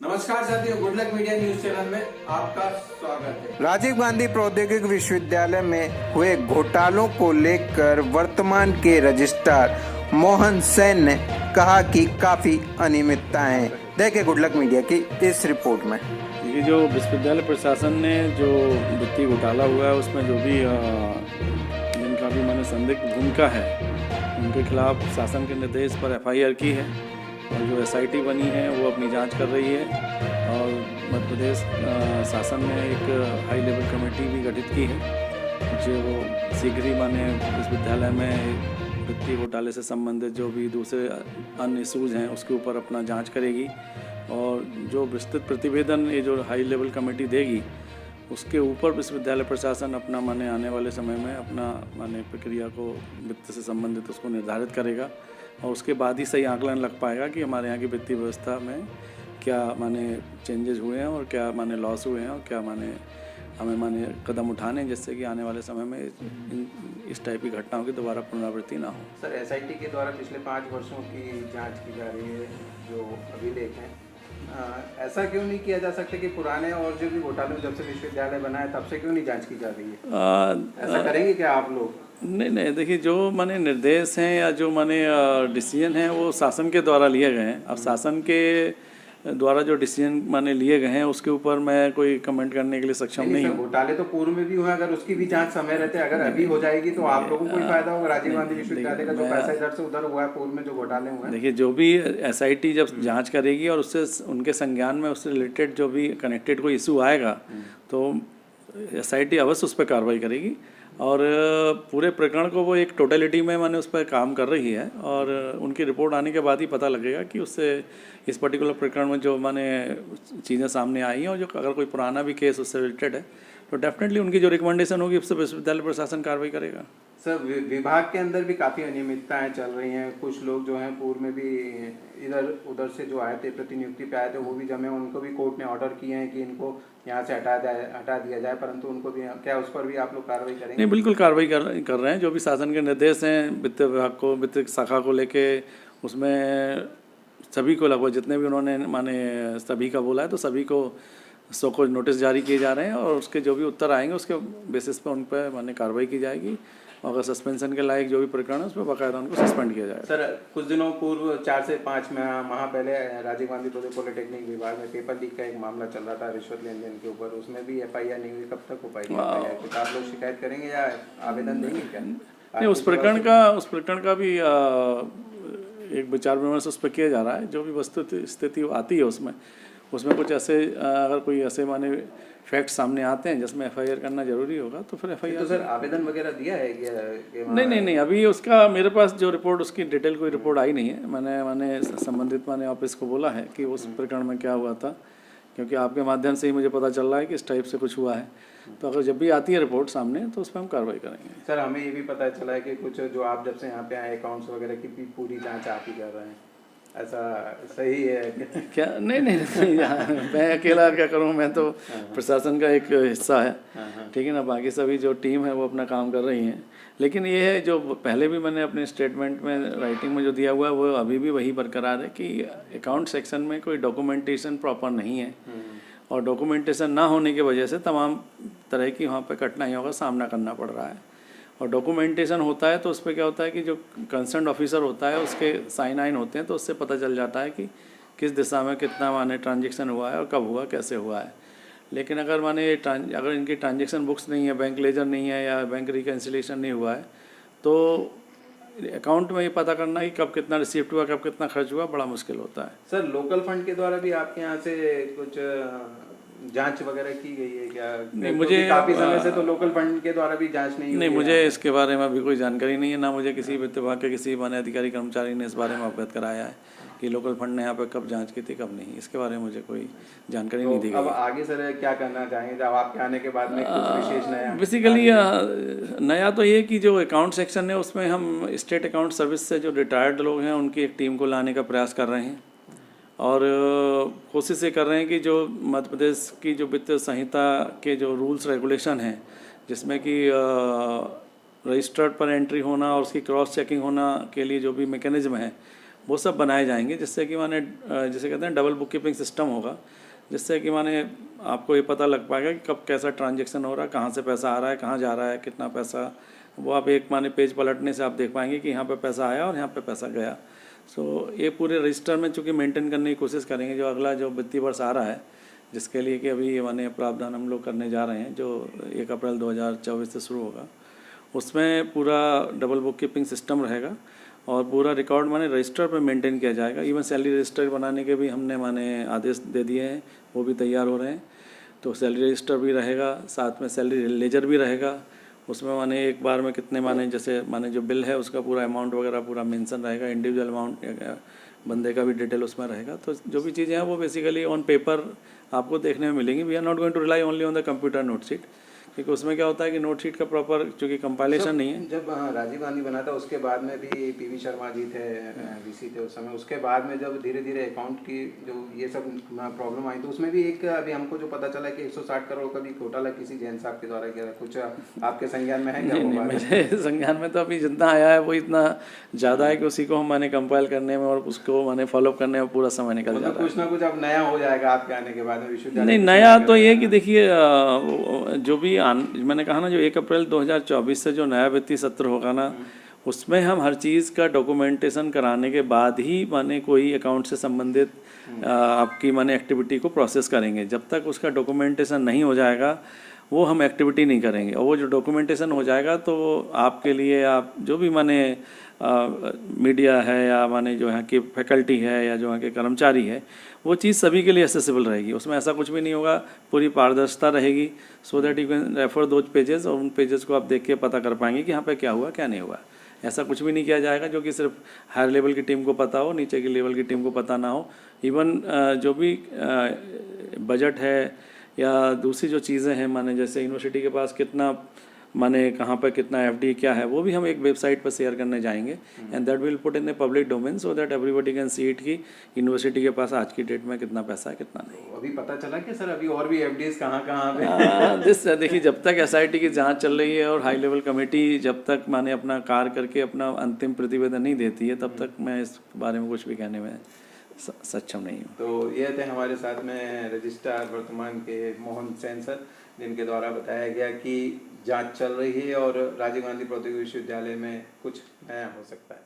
नमस्कार साथियों, good luck media news channel में आपका स्वागत है। राजीव गांधी प्रौद्योगिकी विश्वविद्यालय में हुए घोटालों को लेकर वर्तमान के रजिस्ट्रार मोहन सेन ने कहा कि काफी अनियमितताएं हैं। देखें गुड लक मीडिया की इस रिपोर्ट में। ये जो विश्वविद्यालय प्रशासन ने जो वित्तीय घोटाला हुआ है उसमें जो भी जिनका भी मैंने संदिग्ध भूमिका है उनके खिलाफ शासन के निर्देश पर FIR की है और जो SIT बनी है वो अपनी जांच कर रही है और मध्य प्रदेश शासन ने एक हाई लेवल कमेटी भी गठित की है जो वो शीघ्र ही माने विश्वविद्यालय में वित्तीय घोटाले से संबंधित जो भी दूसरे अन्य इशूज़ हैं उसके ऊपर अपना जांच करेगी और जो विस्तृत प्रतिवेदन ये जो हाई लेवल कमेटी देगी उसके ऊपर विश्वविद्यालय प्रशासन अपना माने आने वाले समय में अपना माने प्रक्रिया को वित्त से संबंधित उसको निर्धारित करेगा और उसके बाद ही सही आकलन लग पाएगा कि हमारे यहाँ की वित्तीय व्यवस्था में क्या माने चेंजेस हुए हैं और क्या माने लॉस हुए हैं और क्या माने हमें माने कदम उठाने जिससे कि आने वाले समय में इस टाइप की घटनाओं की दोबारा पुनरावृत्ति ना हो। सर, SIT के द्वारा पिछले 5 वर्षों की जांच की जा रही है जो अभिलेख हैं, ऐसा क्यों नहीं किया जा सकता कि पुराने और जो भी घोटाले जब से विश्वविद्यालय बना है तब से क्यों नहीं जांच की जा रही है? ऐसा करेंगे क्या आप लोग? नहीं, देखिए जो माने निर्देश हैं या जो माने डिसीजन हैं वो शासन के द्वारा लिए गए हैं। अब शासन के द्वारा जो डिसीजन माने लिए गए हैं उसके ऊपर मैं कोई कमेंट करने के लिए सक्षम नहीं हूँ। घोटाले तो पूर्व में भी हुए, अगर उसकी भी जांच समय रहते अगर अभी हो जाएगी तो आप लोगों को कोई फायदा होगा। राजीव गांधी विश्वविद्यालय का जो पैसा इधर से उधर हुआ है पूर्व में जो घोटाले हुए हैं। देखिए जो भी SIT जब जांच करेगी और उससे उनके संज्ञान में उससे रिलेटेड जो भी कनेक्टेड कोई इशू आएगा तो SIT अवश्य उस पर कार्रवाई करेगी और पूरे प्रकरण को वो एक टोटलिटी में माने उस पर काम कर रही है और उनकी रिपोर्ट आने के बाद ही पता लगेगा कि उससे इस पर्टिकुलर प्रकरण में जो माने चीज़ें सामने आई हैं और जो अगर कोई पुराना भी केस उससे रिलेटेड है तो डेफिनेटली उनकी जो रिकमेंडेशन होगी उससे विश्वविद्यालय प्रशासन कार्रवाई करेगा। सर, विभाग के अंदर भी काफ़ी अनियमितताएं चल रही हैं। कुछ लोग जो हैं पूर्व में भी इधर उधर से जो आए थे प्रतिनियुक्ति पे आए थे वो भी जमे, उनको भी कोर्ट ने ऑर्डर किए हैं कि इनको यहाँ से हटा दिया जाए, परंतु उनको भी क्या उस पर भी आप लोग कार्रवाई करेंगे? नहीं, बिल्कुल कार्रवाई कर रहे हैं। जो भी शासन के निर्देश हैं वित्त विभाग को वित्त शाखा को लेके उसमें सभी को लगभग जितने भी उन्होंने माने सभी का बोला है तो सभी को को नोटिस जारी किए जा रहे हैं और उसके जो भी उत्तर आएंगे उसके बेसिस पर उन पर माने कार्रवाई की जाएगी। अगर सस्पेंशन के लायक जो भी प्रकरण है उस पर बाकायदा उनको सस्पेंड किया जाएगा। सर, कुछ दिनों पूर्व 4 से 5 माह पहले राजीव गांधी पॉलिटेक्निक विभाग में पेपर लीक का एक मामला चल रहा था रिश्वत लेन देन के ऊपर, उसमें भी FIR नहीं हुई। कब तक हो पाएगी FIR? कुछ आप लोग शिकायत करेंगे या आवेदन देंगे क्या? नहीं, उस प्रकरण का भी एक विचार विमर्श उस पर किया जा रहा है। जो भी वस्तु स्थिति आती है उसमें कुछ ऐसे अगर कोई ऐसे माने फैक्ट सामने आते हैं जिसमें FIR करना जरूरी होगा तो फिर FIR। तो सर आवेदन वगैरह दिया है क्या? नहीं, अभी उसका मेरे पास जो रिपोर्ट उसकी डिटेल कोई रिपोर्ट आई नहीं है। मैंने संबंधित ऑफिस को बोला है कि उस प्रकरण में क्या हुआ था, क्योंकि आपके माध्यम से ही मुझे पता चल रहा है कि इस टाइप से कुछ हुआ है। तो अगर जब भी आती है रिपोर्ट सामने तो उस पर हम कार्रवाई करेंगे। सर, हमें ये भी पता चला है कि कुछ जो आप जब से यहाँ पे आए अकाउंट्स वगैरह की भी पूरी जांच आप ही कर रहे हैं, ऐसा सही है क्या? नहीं, मैं अकेला क्या करूँ, मैं तो प्रशासन का एक हिस्सा है, ठीक है ना। बाकी सभी जो टीम है वो अपना काम कर रही हैं। लेकिन ये है जो पहले भी मैंने अपने स्टेटमेंट में राइटिंग में जो दिया हुआ है वो अभी भी वही बरकरार है कि अकाउंट सेक्शन में कोई डॉक्यूमेंटेशन प्रॉपर नहीं है और डॉक्यूमेंटेशन ना होने की वजह से तमाम तरह की वहाँ पर कठिनाइयों का सामना करना पड़ रहा है। और डॉक्यूमेंटेशन होता है तो उस पर क्या होता है कि जो कंसर्न ऑफिसर होता है उसके साइन आइन होते हैं तो उससे पता चल जाता है कि किस दिशा में कितना माने ट्रांजैक्शन हुआ है और कब हुआ, कैसे हुआ है। लेकिन अगर अगर इनकी ट्रांजैक्शन बुक्स नहीं है, बैंक लेजर नहीं है या बैंक रिकन्सिलेशन नहीं हुआ है तो अकाउंट में ये पता करना कि कब कितना रिसीप्ट हुआ, कब कितना खर्च हुआ, बड़ा मुश्किल होता है। सर, लोकल फंड के द्वारा भी आपके यहाँ से कुछ जांच वगैरह की गई है क्या? नहीं, मुझे काफी समय से तो लोकल फंड के द्वारा भी जांच नहीं हुई है। मुझे इसके बारे में अभी कोई जानकारी नहीं है, ना मुझे किसी वित्त विभाग के किसी माने अधिकारी कर्मचारी ने इस बारे में अवगत कराया है कि लोकल फंड ने यहाँ पे कब जांच की थी कब नहीं। इसके बारे में मुझे कोई जानकारी नहीं दी गई। अब आगे सर क्या करना चाहेंगे जब आपके आने के बाद में कुछ विशेष नया? बेसिकली नया तो ये कि जो अकाउंट सेक्शन है उसमें हम स्टेट अकाउंट सर्विस से जो रिटायर्ड लोग हैं उनकी एक टीम को लाने का प्रयास कर रहे हैं और कोशिश ये कर रहे हैं कि जो मध्य प्रदेश की जो वित्त संहिता के जो रूल्स रेगुलेशन हैं जिसमें कि रजिस्टर्ड पर एंट्री होना और उसकी क्रॉस चेकिंग होना के लिए जो भी मैकेनिज्म है वो सब बनाए जाएंगे, जिससे कि माने जिसे कहते हैं डबल बुक कीपिंग सिस्टम होगा, जिससे कि माने आपको ये पता लग पाएगा कि कब कैसा ट्रांजैक्शन हो रहा है, कहाँ से पैसा आ रहा है, कहाँ जा रहा है, कितना पैसा, वो आप एक माने पेज पलटने से आप देख पाएंगे कि यहाँ पे पैसा आया और यहाँ पे पैसा गया। सो ये पूरे रजिस्टर में चूँकि मेंटेन करने की कोशिश करेंगे जो अगला जो वित्तीय वर्ष आ रहा है, जिसके लिए कि अभी ये माने प्रावधान हम लोग करने जा रहे हैं जो 1 अप्रैल 2024 से शुरू होगा, उसमें पूरा डबल बुक कीपिंग सिस्टम रहेगा और पूरा रिकॉर्ड माने रजिस्टर पे मेंटेन किया जाएगा। इवन सैलरी रजिस्टर बनाने के भी हमने माने आदेश दे दिए हैं, वो भी तैयार हो रहे हैं। तो सैलरी रजिस्टर भी रहेगा, साथ में सैलरी लेजर भी रहेगा, उसमें माने एक बार में कितने माने जैसे माने जो बिल है उसका पूरा अमाउंट वगैरह पूरा मेंशन रहेगा, इंडिविजुअल अमाउंट बंदे का भी डिटेल उसमें रहेगा। तो जो भी चीज़ें हैं वो बेसिकली ऑन पेपर आपको देखने में मिलेंगी। We are not going to rely only on the computer note sheet, क्योंकि उसमें क्या होता है कि नोट शीट का प्रॉपर चूँकि कंपाइलेशन नहीं है। जब राजीव गांधी बना था उसके बाद में भी पीवी शर्मा जी थे, वीसी थे उस समय, उसके बाद में जब धीरे धीरे अकाउंट की जो ये सब प्रॉब्लम आई तो उसमें भी एक अभी हमको जो पता चला कि 160 करोड़ का भी घोटाला किसी जैन साहब के द्वारा किया, कुछ आपके संज्ञान में है क्या? नहीं, मेरे संज्ञान में तो अभी जितना आया है वो इतना ज़्यादा है कि उसी को हम माने कंपाइल करने में और उसको माने फॉलोअप करने में पूरा समय निकल जाता है। कुछ ना कुछ अब नया हो जाएगा आपके आने के बाद में विश्वविद्यालय? नहीं, नया तो ये कि देखिए जो भी मैंने कहा ना जो 1 अप्रैल 2024 से जो नया वित्तीय सत्र होगा ना, उसमें हम हर चीज़ का डॉक्यूमेंटेशन कराने के बाद ही माने कोई अकाउंट से संबंधित आपकी माने एक्टिविटी को प्रोसेस करेंगे। जब तक उसका डॉक्यूमेंटेशन नहीं हो जाएगा वो हम एक्टिविटी नहीं करेंगे, और वो जो डॉक्यूमेंटेशन हो जाएगा तो आपके लिए आप जो भी माने मीडिया है या माने जो यहाँ की फैकल्टी है या जो यहाँ के कर्मचारी है, वो चीज़ सभी के लिए एक्सेसिबल रहेगी। उसमें ऐसा कुछ भी नहीं होगा, पूरी पारदर्शिता रहेगी, so that you can refer those pages, और उन पेजेस को आप देख के पता कर पाएंगे कि यहाँ पे क्या हुआ क्या नहीं हुआ। ऐसा कुछ भी नहीं किया जाएगा जो कि सिर्फ हायर लेवल की टीम को पता हो, नीचे की लेवल की टीम को पता ना हो। इवन जो भी बजट है या दूसरी जो चीज़ें हैं माने जैसे यूनिवर्सिटी के पास कितना माने कहाँ पर कितना एफडी क्या है, वो भी हम एक वेबसाइट पर शेयर करने जाएंगे, and that will put in the public domain so that everybody can see it कि यूनिवर्सिटी के पास आज की डेट में कितना पैसा है कितना नहीं। अभी पता चला कि सर अभी और भी एफडीज कहाँ पे? देखिए जब तक एसआईटी की जांच चल रही है और हाई लेवल कमेटी जब तक माने अपना कार्य करके अपना अंतिम प्रतिवेदन नहीं देती है, तब तक मैं इस बारे में कुछ भी कहने में सक्षम नहीं हूँ। तो ये थे हमारे साथ में रजिस्ट्रार वर्तमान के मोहन सेन सर, जिनके द्वारा बताया गया कि जांच चल रही है और राजीव गांधी प्रौद्योगिकी विश्वविद्यालय में कुछ नया हो सकता है।